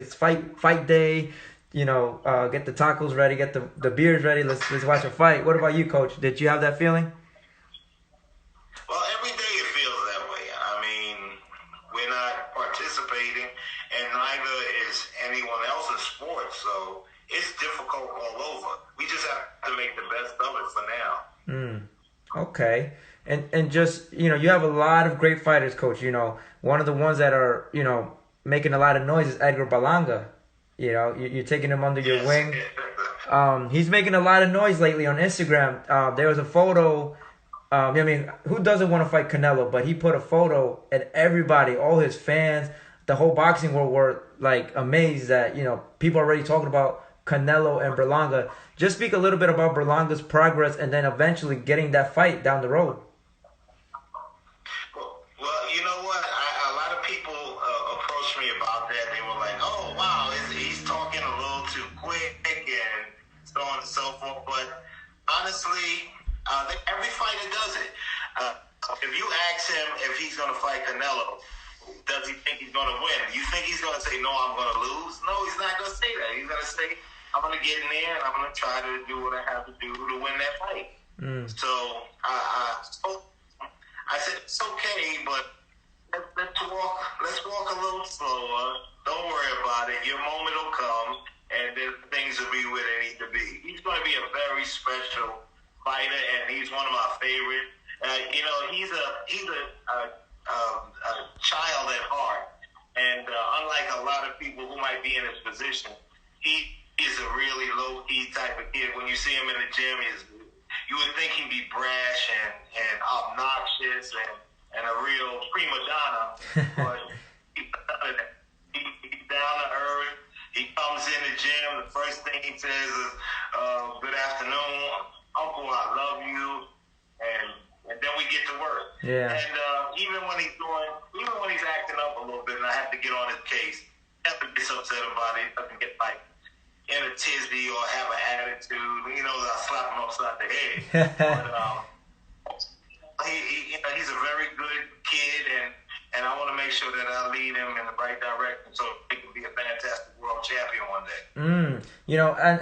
it's fight day. Get the tacos ready, get the beers ready. Let's watch a fight. What about you, Coach? Did you have that feeling? Well, every day it feels that way. I mean, we're not participating, and neither is anyone else's sport. So it's difficult all over. We just have to make the best of it for now. Okay. And just, you have a lot of great fighters, Coach. One of the ones that are, making a lot of noise is Edgar Berlanga. You're taking him under your wing. He's making a lot of noise lately on Instagram. There was a photo. Who doesn't want to fight Canelo? But he put a photo, and everybody, all his fans, the whole boxing world were like amazed that people are already talking about Canelo and Berlanga. Just speak a little bit about Berlanga's progress, and then eventually getting that fight down the road. Well, you know what? A lot of people approached me about that. They were like, "Oh, wow, he's talking a little too quick," and so on and so forth. But honestly, every fighter does it. If you ask him if he's going to fight Canelo, does he think he's going to win? You think he's going to say, "No, I'm going to lose"? No, he's not going to say that. He's going to say, "I'm going to get in there and I'm going to try to do what I have to do to win that fight." So I said, "It's okay, but let's walk a little slower. Don't worry about it. Your moment will come, and then things will be where they need to be." He's going to be a very special fighter, and he's one of my favorite. He's a child at heart, and unlike a lot of people who might be in his position, he is a really low key type of kid. When you see him in the gym, you would think he'd be brash and obnoxious and a real prima donna, but he's down to earth. He comes in the gym, the first thing he says is, "Good afternoon, Uncle, I love you," and then we get to work. Yeah. And even when he's acting up a little bit, and I have to get on his case, I never gets upset about it. He doesn't get like in a tizzy or have an attitude. I slap him upside the head. But he's a very good kid, and I want to make sure that I lead him in the right direction so he can be a fantastic world champion one day.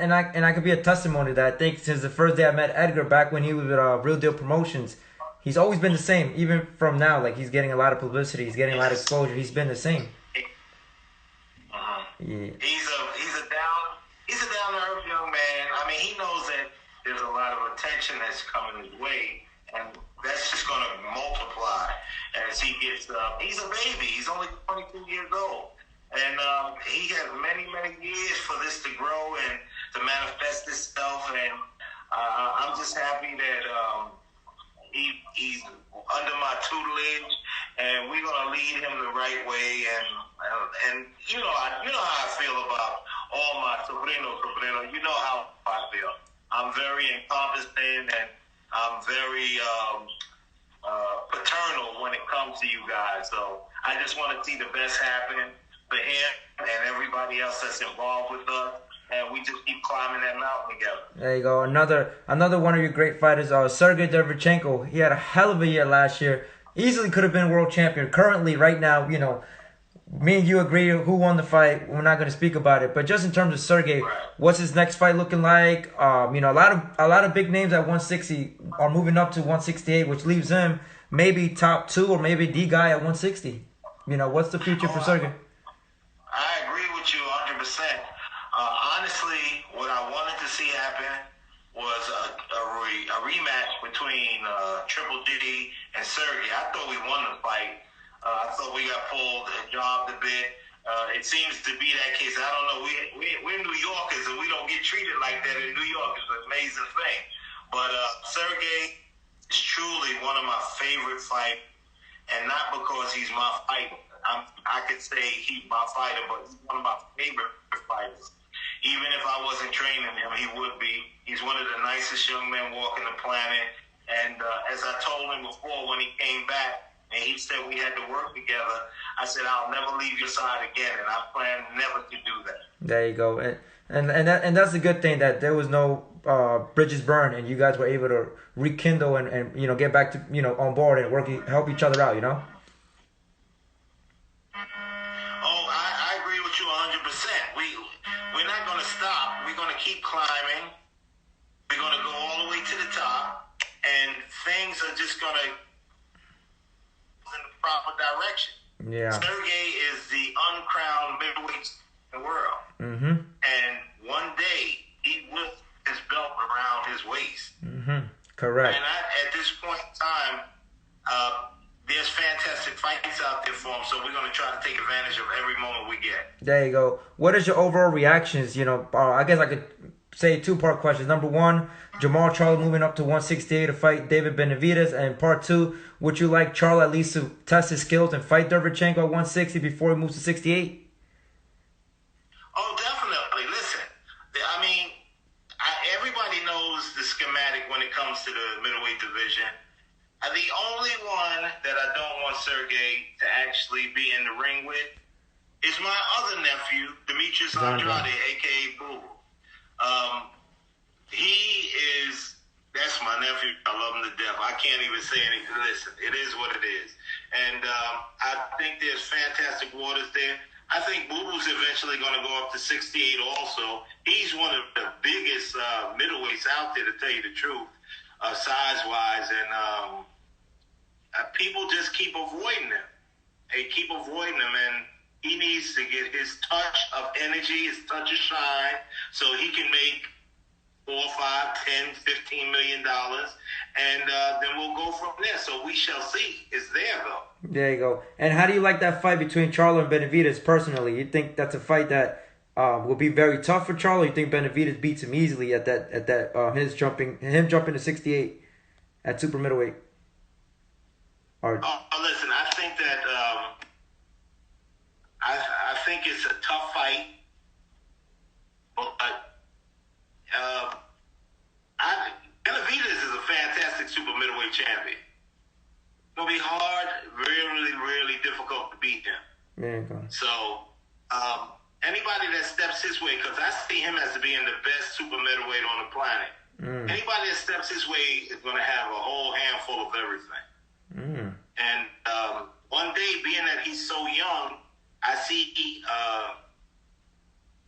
And I could be a testimony to that. I think since the first day I met Edgar back when he was with Real Deal Promotions, he's always been the same. Even from now, like he's getting a lot of publicity, he's getting a lot of exposure. He's been the same. Yeah. He's a down to earth young man. I mean, he knows that there's a lot of attention that's coming his way, and that's just going to multiply as he gets. He's a baby. He's only 22 years old, and he has many years for this to grow and to manifest itself. And I'm just happy that he's under my tutelage, and we're gonna lead him the right way. And you know how I feel about all my sobrinos. You know how I feel. I'm very encompassing, and I'm very paternal when it comes to you guys. So I just want to see the best happen for him and everybody else that's involved with us. And we just keep climbing that mountain together. There you go. Another one of your great fighters, Sergey Derevchenko. He had a hell of a year last year. Easily could have been world champion. Currently, right now, me and you agree who won the fight. We're not going to speak about it. But just in terms of Sergey, what's his next fight looking like? A lot of big names at 160 are moving up to 168, which leaves him maybe top 2 or maybe the guy at 160. What's the future for Sergey? I agree with you 100%. Honestly, what I wanted to see happen was a rematch between Triple G and Sergey. I thought we won the fight. I thought we got pulled and jobbed a bit. It seems to be that case. I don't know. We're New Yorkers, and we don't get treated like that in New York. It's an amazing thing. But Sergey is truly one of my favorite fighters, and not because he's my fighter. I could say he's my fighter, but he's one of my favorite fighters. Even if I wasn't training him, he would be. He's one of the nicest young men walking the planet. And as I told him before when he came back, and he said we had to work together, I said, "I'll never leave your side again," and I plan never to do that. There you go. And that's a good thing that there was no bridges burned, and you guys were able to rekindle and get back to on board and help each other out. Oh, I agree with you 100%. 100%. We're not going to stop. We're going to keep climbing. We're going to go all the way to the top, and things are just going to in the proper direction. Yeah. Sergey is the uncrowned middleweight in the world. Mm-hmm. And one day, he will his belt around his waist. Mm-hmm. Correct. And at this point in time, there's fantastic fights out there for him, so we're going to try to take advantage of every moment we get. There you go. What is your overall reactions? You know, I guess I could say two-part questions. Number one, Jermall Charlo moving up to 168 to fight David Benavidez. And part two, would you like Charlo at least to test his skills and fight Derevyanchenko at 160 before he moves to 68? Oh, definitely. Listen, I mean, everybody knows the schematic when it comes to the middleweight division. The only one that I don't want Sergey to actually be in the ring with is my other nephew, Demetrius Andrade, a.k.a. Boo. That's my nephew. I love him to death. I can't even say anything. Listen, it is what it is. And I think there's fantastic waters there. I think Boo Boo's eventually going to go up to 68 also. He's one of the biggest middleweights out there, to tell you the truth, size-wise. And people just keep avoiding him. They keep avoiding him, and he needs to get his touch of energy, his touch of shine, so he can make $4, $5, $10, $15 million, and then we'll go from there. So we shall see. It's there, though. There you go. And how do you like that fight between Charlo and Benavidez personally? You think that's a fight that will be very tough for Charlo? You think Benavidez beats him easily at him jumping to 68 at super middleweight? Listen, I think that I think it's a tough fight, but Benavidez is a fantastic super middleweight champion. It'll be hard, really, really difficult to beat him. There you go. So anybody that steps his way, because I see him as being the best super middleweight on the planet. Anybody that steps his way is going to have a whole handful of everything. And one day, being that he's so young, I see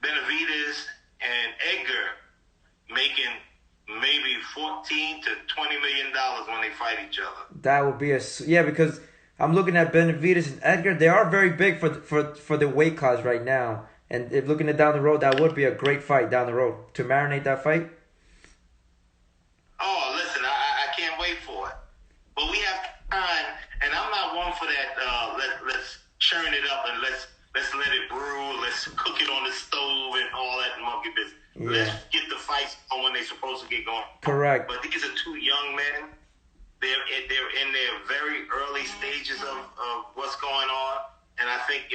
Benavidez and Edgar making maybe $14 to $20 million when they fight each other. That would be because I'm looking at Benavidez and Edgar. They are very big for the weight class right now. And if looking at down the road, that would be a great fight down the road to marinate that fight. Oh, listen, I can't wait for it. But we have time, and I'm not one for that. Let's churn it up and let's let it brew. Let's cook it on the stove and all that monkey business. Yeah. Let's get the fights going when they're supposed to get going. Correct. But these are two young men. They're in their very early stages of what's going on, and I think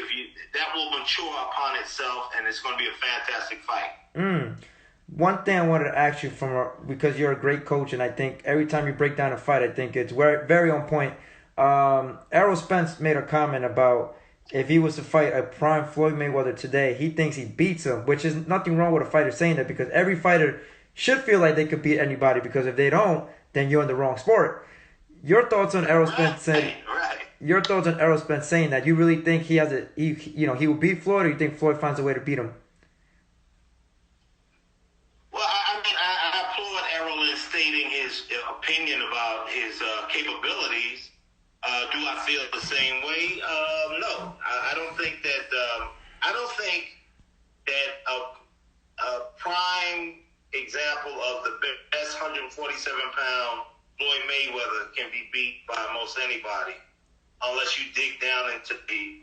that will mature upon itself, and it's going to be a fantastic fight. One thing I wanted to ask you because you're a great coach, and I think every time you break down a fight, I think it's very on point. Errol Spence made a comment about if he was to fight a prime Floyd Mayweather today, he thinks he beats him, which is nothing wrong with a fighter saying that, because every fighter should feel like they could beat anybody, because if they don't, then you're in the wrong sport. Your thoughts on Errol Spence saying? Right. Your thoughts on Errol Spence saying that? You really think he will beat Floyd, or you think Floyd finds a way to beat him? Well, I mean, I applaud Errol in stating his opinion about his capabilities. Do I feel the same way? No, I don't think that. I don't think that a prime example of the best 147-pound Floyd Mayweather can be beat by most anybody, unless you dig down into the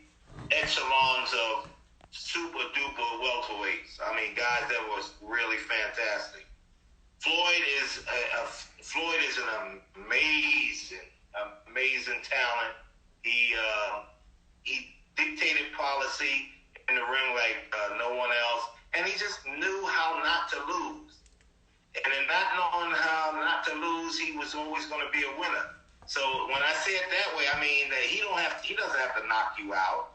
echelons of super duper welterweights. I mean, guys that was really fantastic. Floyd is an amazing talent. He dictated policy in the ring like no one else, and he just knew how not to lose. And in not knowing how not to lose, he was always going to be a winner. So when I say it that way, I mean that he doesn't have to knock you out.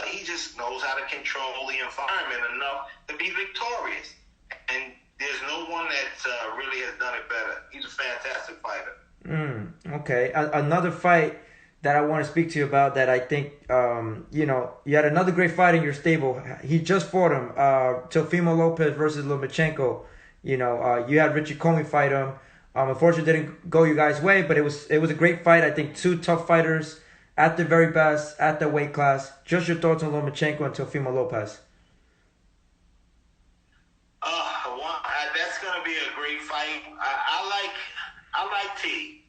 He just knows how to control the environment enough to be victorious. And there's no one that really has done it better. He's a fantastic fighter. Okay. Another fight that I want to speak to you about that I think, you know, you had another great fight in your stable. He just fought him, Teofimo Lopez versus Lomachenko. You know, you had Richie Comey fight him. Unfortunately, didn't go you guys' way, but it was a great fight. I think two tough fighters at the very best at the weight class. Just your thoughts on Lomachenko and Teofimo Lopez. That's gonna be a great fight. I like T.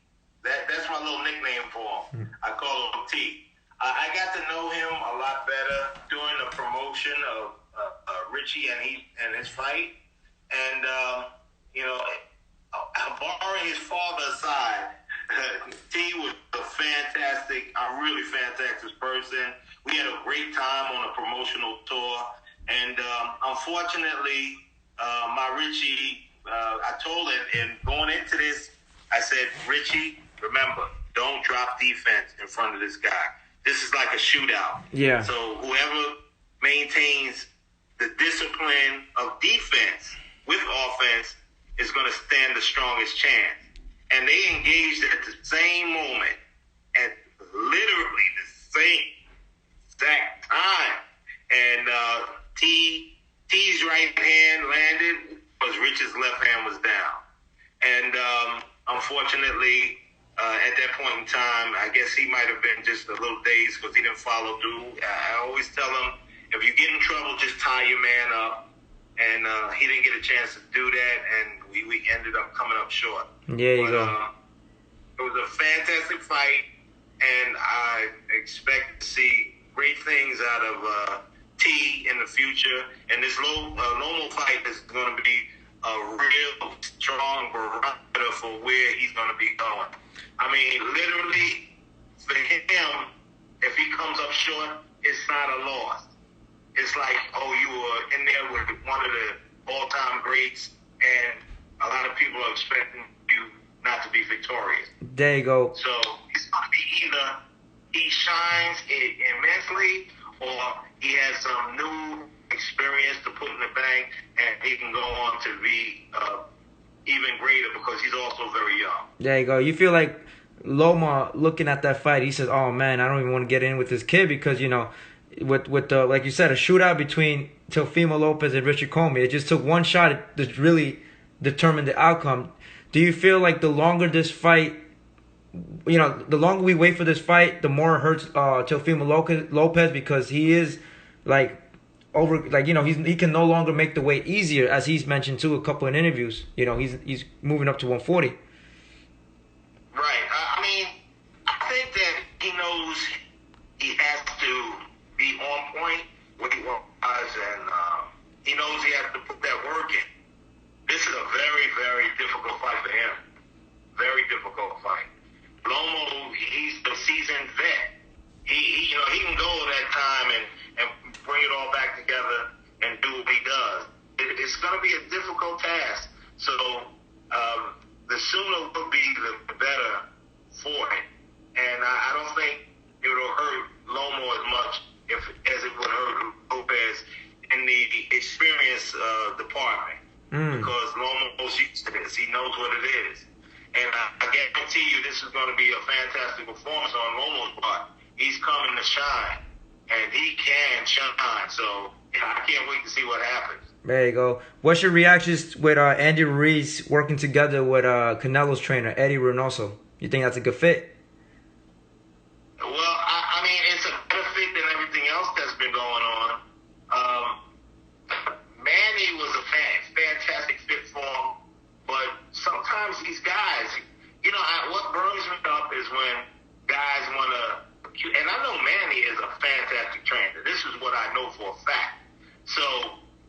That's my little nickname for him. I call him T. I got to know him a lot better during the promotion of Richie and his fight, and you know, barring his father aside, T was a really fantastic person. We had a great time on a promotional tour, and unfortunately, my Richie, I told him, and going into this, I said, Richie, remember, don't drop defense in front of this guy. This is like a shootout. Yeah. So whoever maintains the discipline of defense with offense is going to stand the strongest chance. And they engaged at the same moment, at literally the same exact time. And T's right hand landed, but Rich's left hand was down. And unfortunately, at that point in time, I guess he might have been just a little dazed because he didn't follow through. I always tell him, if you get in trouble, just tie your man up. And he didn't get a chance to do that, and we ended up coming up short. There you go. It was a fantastic fight, and I expect to see great things out of T in the future. And this Lomo fight is going to be a real strong barometer for where he's going to be going. I mean, literally, for him, if he comes up short, it's not a loss. It's like, oh, you were in there with one of the all-time greats, and a lot of people are expecting you not to be victorious. There you go. So it's going to be either he shines immensely, or he has some new experience to put in the bank, and he can go on to be even greater because he's also very young. There you go. You feel like Loma, looking at that fight, he says, oh, man, I don't even want to get in with this kid because, you know, with the, like you said, a shootout between Teofimo Lopez and Richie Comey, it just took one shot to really determine the outcome. Do you feel like the longer this fight, you know, the longer we wait for this fight, the more it hurts Teofimo Lopez because he is like over, like, you know, he can no longer make the weight easier, as he's mentioned too a couple in interviews. You know, he's moving up to 140. Right. I mean, I think that he knows he has to be on point when he was, and he knows he has to put that work in. This is a very, very difficult fight for him. Very difficult fight. Lomo, he's the seasoned vet. He you know, he can go that time and bring it all back together and do what he does. It's going to be a difficult task. So the sooner will be the better for it. And I don't think it will hurt Lomo as much as it would hurt Lopez in the experience department. Because Lomo's used to this. He knows what it is. And I guarantee you this is going to be a fantastic performance on Lomo's part. He's coming to shine. And he can shine. So I can't wait to see what happens. There you go. What's your reactions with Andy Ruiz working together with Canelo's trainer, Eddy Reynoso? You think that's a good fit? Well, I mean, it's a better fit than everything else that's been going on. Manny was a fantastic fit for him, but sometimes these guys, you know, what burns me up is when guys want to, and I know Manny is a fantastic trainer. This is what I know for a fact. So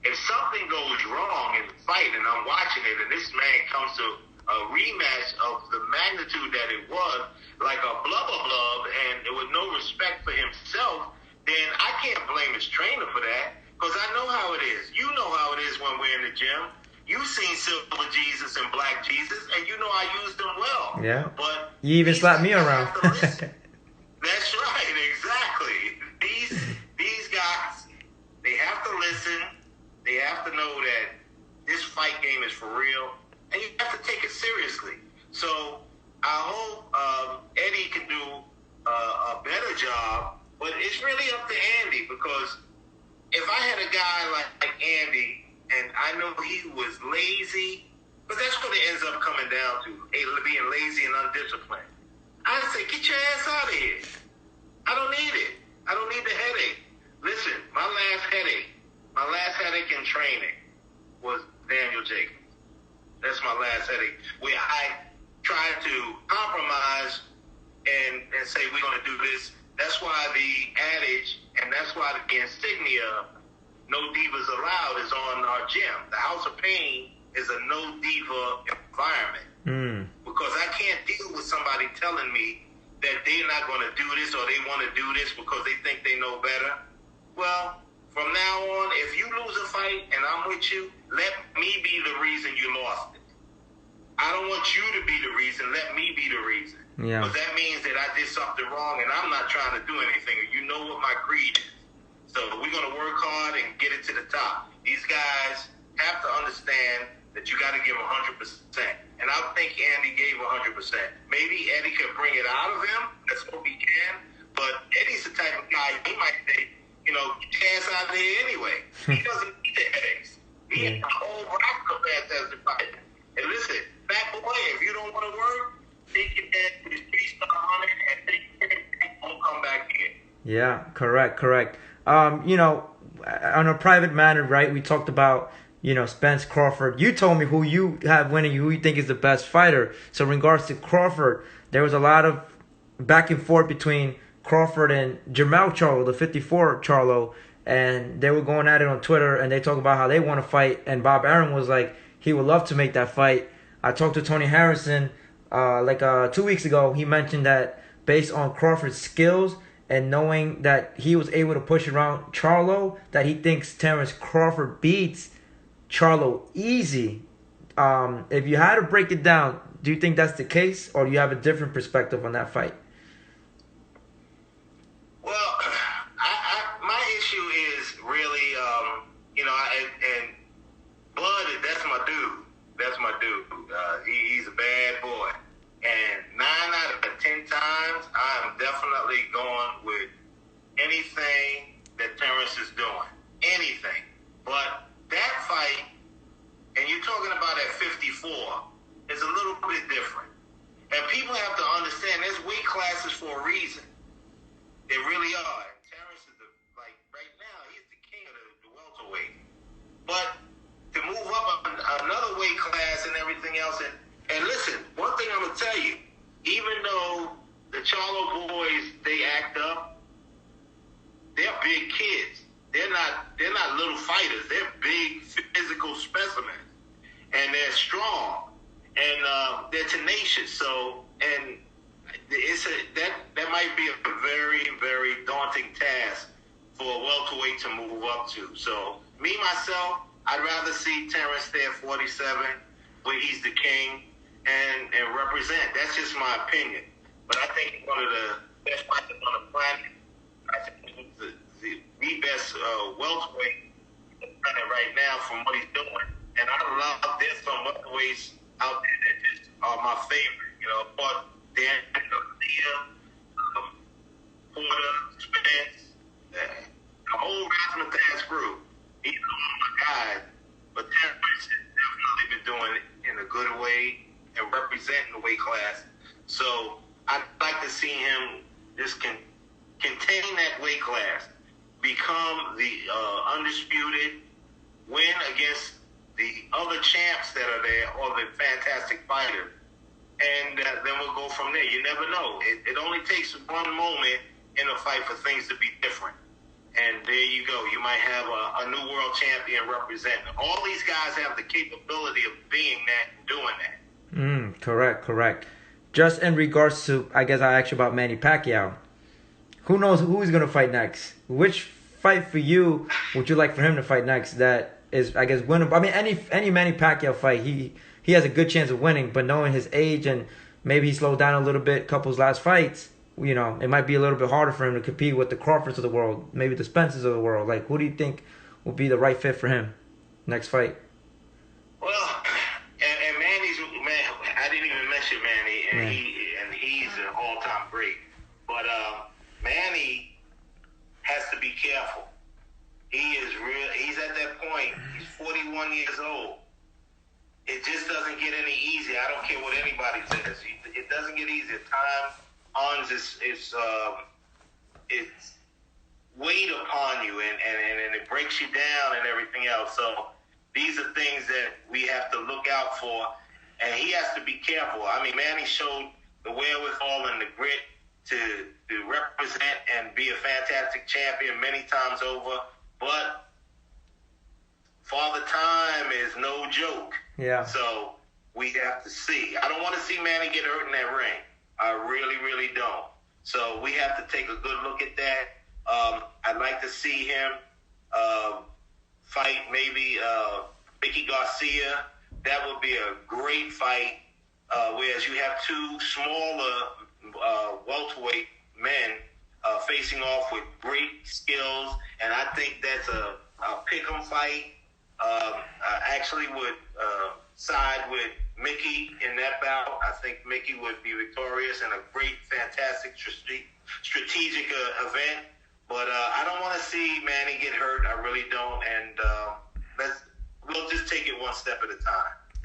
if something goes wrong in the fight and I'm watching it and this man comes to a rematch of the magnitude that it was, like a blub, and with no respect for himself, then I can't blame his trainer for that, because I know how it is. You know how it is when we're in the gym. You've seen Silver Jesus and Black Jesus, and you know I used them well. Yeah. But you even slapped me around. That's right, exactly. These guys, they have to listen. They have to know that this fight game is for real, and you have to take it seriously. So I hope Eddie can do a better job. But it's really up to Andy, because if I had a guy like Andy and I know he was lazy, but that's what it ends up coming down to, being lazy and undisciplined, I'd say, get your ass out of here. I don't need it. I don't need the headache. Listen, my last headache in training was Daniel Jacobs. That's my last headache, where I tried to compromise and say, we're going to do this. That's why the adage, and that's why the insignia, no divas allowed, is on our gym. The House of Pain is a no diva environment. Because I can't deal with somebody telling me that they're not going to do this or they want to do this because they think they know better. Well, from now on, if you lose a fight and I'm with you, let me be the reason you lost it. I don't want you to be the reason. Let me be the reason. Yeah. Because that means that I did something wrong and I'm not trying to do anything. You know what my creed is. So we're going to work hard and get it to the top. These guys have to understand that you got to give 100%. And I think Andy gave 100%. Maybe Eddy could bring it out of him. Let's hope he can. But Eddie's the type of guy, he might say, get your ass out of here anyway. He doesn't need the headaches. He has a whole roster of fantastic fighters. And listen, back away. If you don't want to work, take your head to the 3-star hunter and take your head and don't come back here. Yeah, correct. On a private matter, right, we talked about, Spence, Crawford. You told me who you have winning, who you think is the best fighter. So in regards to Crawford, there was a lot of back and forth between Crawford and Jermell Charlo, the 54 Charlo, and they were going at it on Twitter, and they talk about how they want to fight, and Bob Arum was like, he would love to make that fight. I talked to Tony Harrison 2 weeks ago. He mentioned that based on Crawford's skills and knowing that he was able to push around Charlo, that he thinks Terence Crawford beats Charlo easy. If you had to break it down, do you think that's the case, or do you have a different perspective on that fight? Well, my issue is really, and Bud, that's my dude. That's my dude. He's a bad boy. And 9 out of 10 times, I am definitely going with anything that Terence is doing. Anything. But that fight, and you're talking about at 54, is a little bit different. And people have to understand there's weight classes for a reason. They really are. And Terence is right now, he's the king of the welterweight. But to move up another weight class and everything else, and listen, one thing I'm gonna tell you, even though the Charlo boys, they act up, they're big kids. They're not little fighters. They're big physical specimens, and they're strong, and they're tenacious. So, and that might be a very, very daunting task for a welterweight to move up to. So, me myself, I'd rather see Terence stay at 47, where he's the king, and represent. That's just my opinion. But I think he's one of the best fighters on the planet. I think he's the best welterweight right now from what he's doing. And I love there's some welterweights out there that just are my favorite. But Daniel Garcia, Porter, Spence, the whole razzmatazz crew. He's one of my guys. But Terence has definitely been doing it in a good way and representing the weight class. So I'd like to see him just contain that weight class, become the undisputed, win against the other champs that are there or the fantastic fighters, and then we'll go from there. You never know. It only takes one moment in a fight for things to be different. And there you go. You might have a new world champion representing. All these guys have the capability of being that and doing that. Correct. Just in regards to, I guess I asked you about Manny Pacquiao. Who knows who he's going to fight next? Which fight for you would you like for him to fight next that is, I guess, winnable? I mean, any Manny Pacquiao fight, he has a good chance of winning, but knowing his age and maybe he slowed down a little bit, couple's last fights, it might be a little bit harder for him to compete with the Crawfords of the world, maybe the Spencers of the world. Like, who do you think will be the right fit for him next fight? Well, and Manny's, I didn't even mention Manny, and he's an all-time great. But careful. He's at that point. He's 41 years old. It just doesn't get any easier. I don't care what anybody says. It doesn't get easier. Time on is it's weight upon you, and it breaks you down and everything else. So these are things that we have to look out for, and he has to be careful. I mean, Manny showed the wherewithal and the grit to represent and be a fantastic champion many times over, but Father Time is no joke. Yeah. So we have to see. I don't want to see Manny get hurt in that ring. I really, really don't. So we have to take a good look at that. I'd like to see him fight maybe Mikey Garcia. That would be a great fight. Whereas you have two smaller welterweight men facing off with great skills, and I think that's a pick'em fight. I actually would side with Mickey in that bout. I think Mickey would be victorious in a great, fantastic, strategic event. But I don't want to see Manny get hurt. I really don't. And we'll just take it one step at a time.